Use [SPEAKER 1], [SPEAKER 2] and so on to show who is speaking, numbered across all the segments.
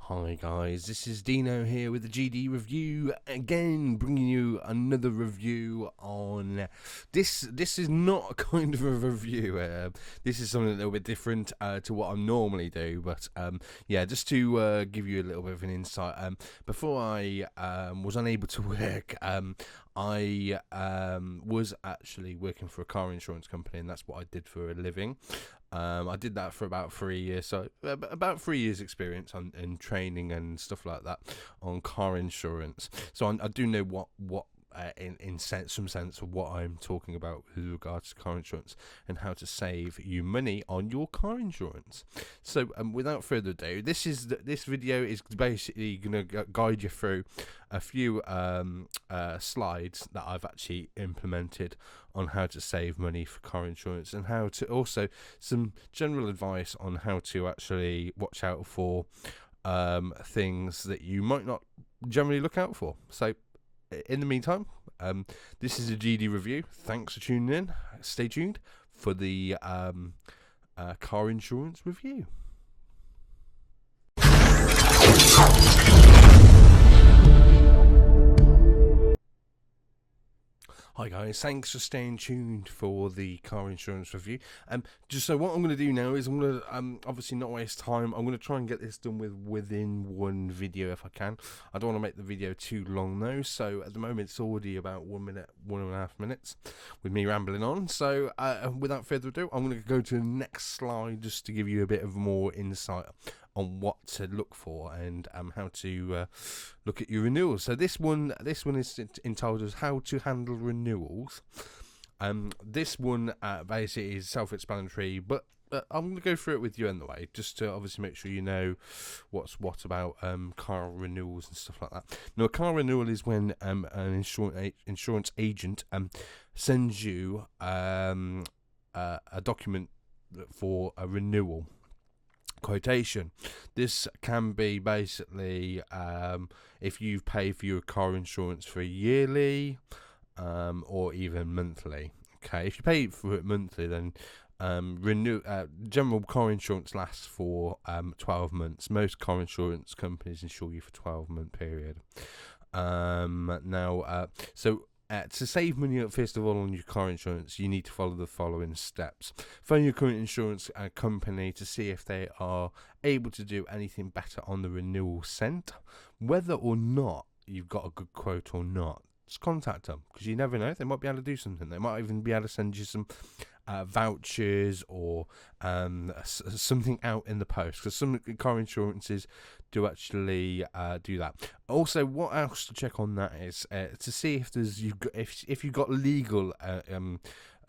[SPEAKER 1] Hi guys, this is Dino here with the GD review, again bringing you another review on this. This is not a kind of a review, this is something a little bit different to what I normally do, but yeah, just to give you a little bit of an insight. Before I was unable to work, I was actually working for a car insurance company, and that's what I did for a living. I did that for about 3 years, so about 3 years experience in training and stuff like that on car insurance. So I do know what in some sense of what I'm talking about with regards to car insurance and how to save you money on your car insurance. So without further ado, this video is basically going to guide you through a few slides that I've actually implemented on how to save money for car insurance, and how to also some general advice on how to actually watch out for things that you might not generally look out for. So in the meantime, this is a GD review. Thanks for tuning in. Stay tuned for the car insurance review. Hi guys, thanks for staying tuned for the car insurance review. Just so what I'm going to do now is I'm going to obviously not waste time. I'm going to try and get this done within one video if I can. I don't want to make the video too long though, so at the moment it's already about 1 minute, 1.5 minutes with me rambling on. So without further ado, I'm going to go to the next slide just to give you a bit of more insight on what to look for and how to look at your renewals. So this one is entitled as How to Handle Renewals. This one basically is self-explanatory, but I'm going to go through it with you anyway, just to obviously make sure you know what's what about car renewals and stuff like that. Now, a car renewal is when an insurance agent sends you a document for a renewal quotation. This can be basically if you've paid for your car insurance for yearly or even monthly. Okay, if you pay for it monthly, then general car insurance lasts for 12 months. Most car insurance companies insure you for 12-month period. To save money, first of all, on your car insurance, you need to follow the following steps. Phone your current insurance company to see if they are able to do anything better on the renewal sent. Whether or not you've got a good quote or not, just contact them, because you never know. They might be able to do something. They might even be able to send you some vouchers or something out in the post, because some car insurances do actually do that. Also, what else to check on that is to see if if you've got legal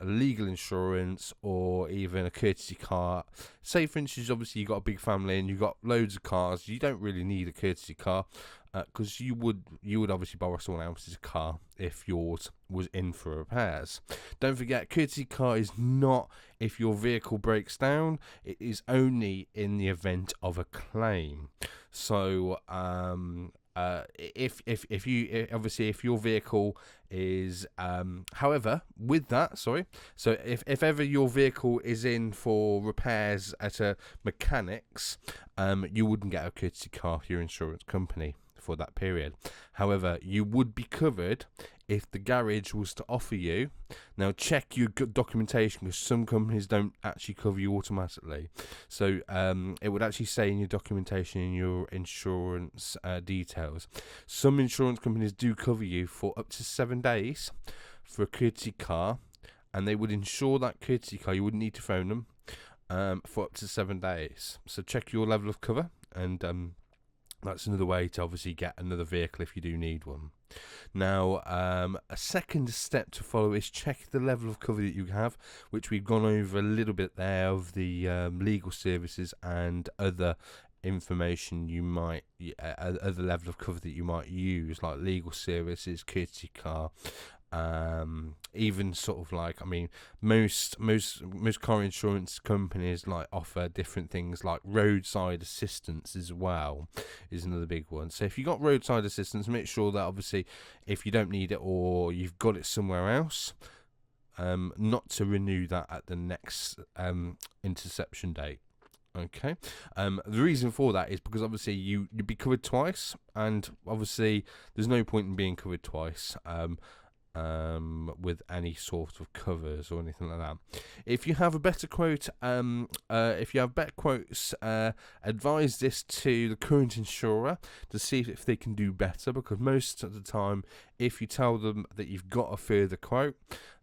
[SPEAKER 1] insurance or even a courtesy car. Say for instance, obviously you've got a big family and you've got loads of cars. You don't really need a courtesy car, because you would obviously borrow someone else's car if yours was in for repairs. Don't forget, courtesy car is not if your vehicle breaks down. It is only in the event of a claim. So if your vehicle is however, with that, sorry, so if ever your vehicle is in for repairs at a mechanic's, you wouldn't get a courtesy car for your insurance company for that period. However, you would be covered if the garage was to offer you. Now, check your documentation, because some companies don't actually cover you automatically. So it would actually say in your documentation, in your insurance details, some insurance companies do cover you for up to 7 days for a courtesy car, and they would insure that courtesy car. You wouldn't need to phone them for up to 7 days. So check your level of cover, and that's another way to obviously get another vehicle if you do need one. Now, a second step to follow is check the level of cover that you have, which we've gone over a little bit there, of the legal services and other information you might, other level of cover that you might use, like legal services, courtesy car. Even sort of like, I mean, most car insurance companies like offer different things, like roadside assistance as well is another big one. So if you got roadside assistance, make sure that obviously if you don't need it or you've got it somewhere else, not to renew that at the next interception date. Okay. The reason for that is because obviously you'd be covered twice, and obviously there's no point in being covered twice. With any sort of covers or anything like that. If you have a better quote, if you have better quotes, advise this to the current insurer to see if they can do better, because most of the time, if you tell them that you've got a further quote,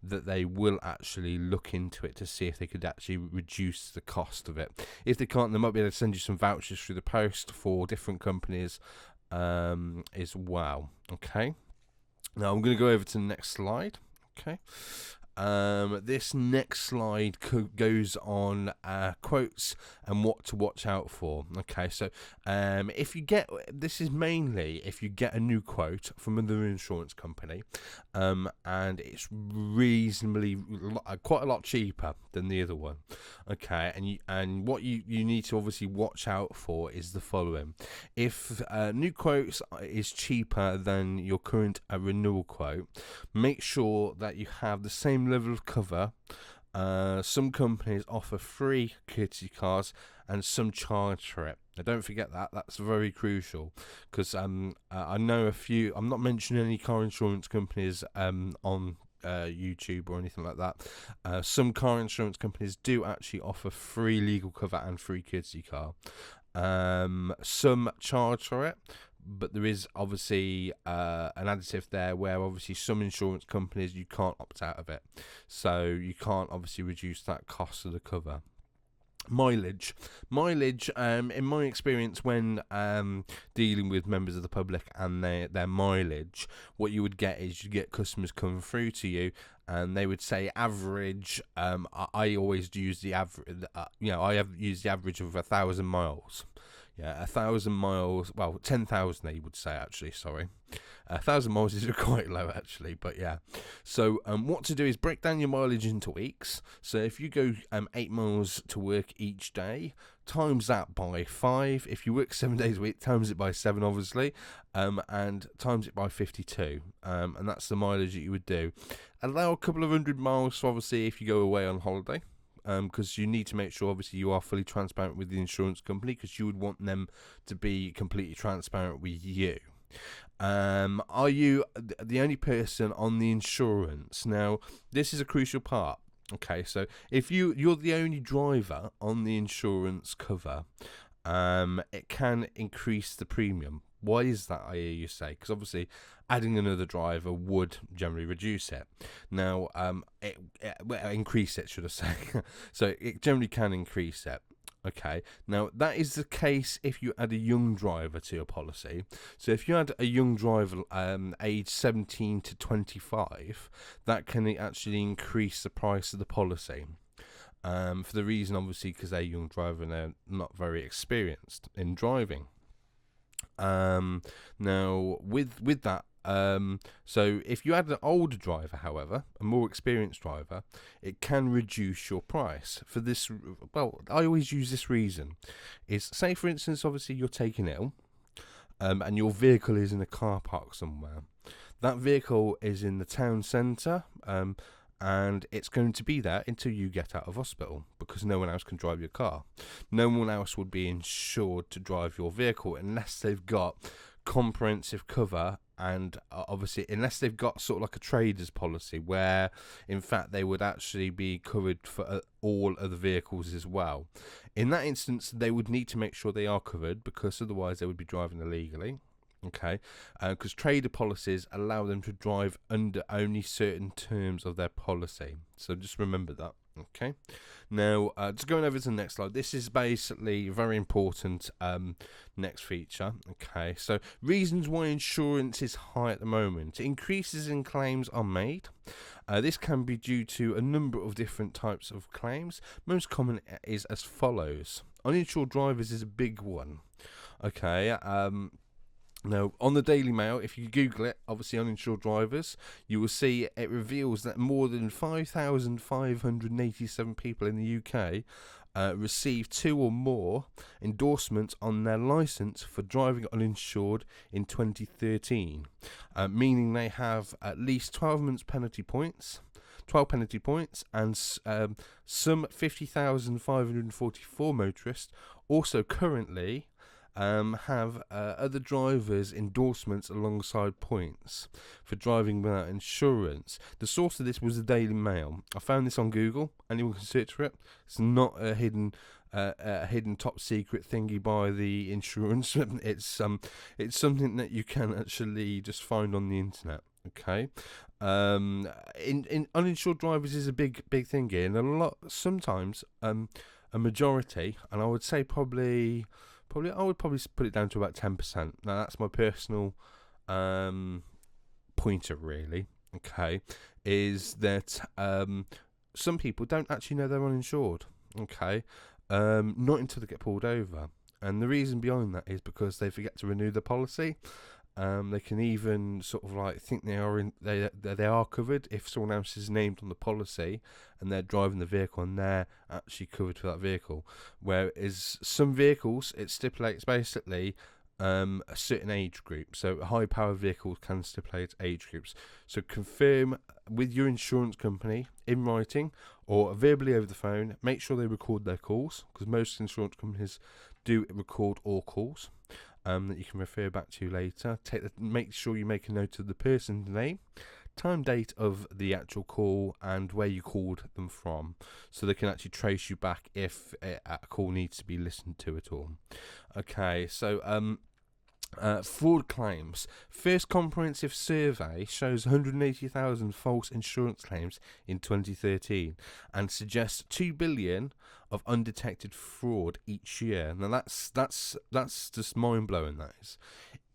[SPEAKER 1] that they will actually look into it to see if they could actually reduce the cost of it. If they can't, they might be able to send you some vouchers through the post for different companies as well. Okay. Now I'm going to go over to the next slide. Okay. This next slide goes on quotes and what to watch out for. Okay, so if you get, this is mainly if you get a new quote from another insurance company, and it's reasonably quite a lot cheaper than the other one. Okay, and what you need to obviously watch out for is the following: if new quotes is cheaper than your current renewal quote, make sure that you have the same level of cover. Some companies offer free courtesy cars and some charge for it. Now don't forget that, that's very crucial, because I know a few, I'm not mentioning any car insurance companies on YouTube or anything like that. Some car insurance companies do actually offer free legal cover and free courtesy car. Some charge for it, but there is obviously an additive there where obviously some insurance companies you can't opt out of it, so you can't obviously reduce that cost of the cover. Mileage, in my experience when dealing with members of the public and their mileage, what you would get is you get customers coming through to you and they would say average. I always use the average. I have used the average of 1,000 miles. Yeah, 1,000 miles. Well, 10,000 they would say, actually. Sorry, 1,000 miles is quite low actually, but yeah. So what to do is break down your mileage into weeks. So if you go 8 miles to work each day, times that by 5. If you work 7 days a week, times it by 7, obviously, and times it by 52. And that's the mileage that you would do. Allow a couple of 100 miles, so obviously, if you go away on holiday. Because you need to make sure, obviously, you are fully transparent with the insurance company, because you would want them to be completely transparent with you. Are you the only person on the insurance? Now, this is a crucial part. Okay, so if you're the only driver on the insurance cover, it can increase the premium. Why is that, I hear you say? Because obviously adding another driver would generally reduce it. Now, increase it, should I say. So it generally can increase it. Okay, now that is the case if you add a young driver to your policy. So if you had a young driver aged 17 to 25, that can actually increase the price of the policy. For the reason, obviously, because they're a young driver and they're not very experienced in driving. Now with that, so if you add an older driver, however, a more experienced driver, it can reduce your price. For this, well, I always use this reason. Is, say for instance, obviously you're taken ill, and your vehicle is in a car park somewhere. That vehicle is in the town centre, and it's going to be there until you get out of hospital, because no one else can drive your car. No one else would be insured to drive your vehicle unless they've got comprehensive cover, and obviously unless they've got sort of like a trader's policy where in fact they would actually be covered for all other vehicles as well. In that instance, they would need to make sure they are covered, because otherwise they would be driving illegally. Okay, because trader policies allow them to drive under only certain terms of their policy. So just remember that. Okay, now just going over to the next slide. This is basically a very important next feature. Okay, so reasons why insurance is high at the moment. Increases in claims are made. This can be due to a number of different types of claims. Most common is as follows. Uninsured drivers is a big one. Okay, now, on the Daily Mail, if you Google it, obviously uninsured drivers, you will see it reveals that more than 5,587 people in the UK received 2 or more endorsements on their licence for driving uninsured in 2013, meaning they have at least 12 months penalty points. 12 penalty points, and some 50,544 motorists also currently have other drivers' endorsements alongside points for driving without insurance. The source of this was the Daily Mail. I found this on Google. Anyone can search for it. It's not a hidden top secret thingy by the insurance. It's something that you can actually just find on the internet. Okay, in uninsured drivers is a big thing here, and sometimes a majority, and I would say probably I would probably put it down to about 10%. Now that's my personal pointer, really. Okay, is that some people don't actually know they're uninsured. Okay, not until they get pulled over, and the reason behind that is because they forget to renew the policy. They can even sort of like think they are covered if someone else is named on the policy and they're driving the vehicle and they're actually covered for that vehicle. Whereas some vehicles, it stipulates basically a certain age group. So high power vehicles can stipulate age groups. So confirm with your insurance company in writing or verbally over the phone. Make sure they record their calls, because most insurance companies do record all calls. That you can refer back to later. Make sure you make a note of the person's name, time, date of the actual call, and where you called them from, so they can actually trace you back if a call needs to be listened to at all. Okay, so fraud claims. First comprehensive survey shows 180,000 false insurance claims in 2013 and suggests 2 billion of undetected fraud each year. Now that's just mind blowing. That is.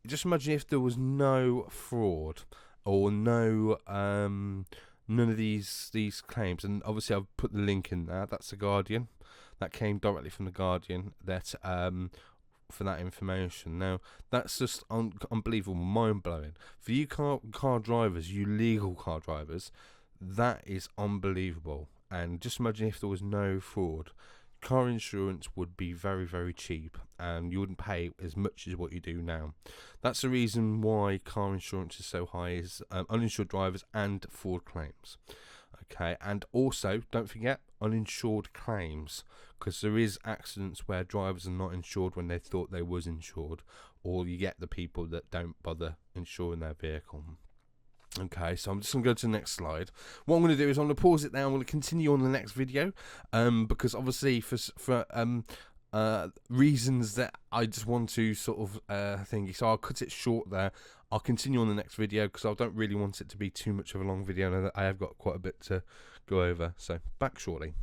[SPEAKER 1] Just imagine if there was no fraud or no none of these claims. And obviously I've put the link in there. That's the Guardian. That came directly from the Guardian. That for that information. Now that's just unbelievable, mind blowing for you car drivers, you legal car drivers. That is unbelievable. And just imagine if there was no fraud. Car insurance would be very, very cheap, and you wouldn't pay as much as what you do now. That's the reason why car insurance is so high, is uninsured drivers and fraud claims. Okay, and also don't forget uninsured claims, because there is accidents where drivers are not insured when they thought they was insured, or you get the people that don't bother insuring their vehicle. Okay, so I'm just going to go to the next slide. What I'm going to do is I'm going to pause it there. I'm going to continue on the next video, because obviously for reasons that I just want to sort of thingy. So I'll cut it short there. I'll continue on the next video because I don't really want it to be too much of a long video. I know that I have got quite a bit to go over. So back shortly.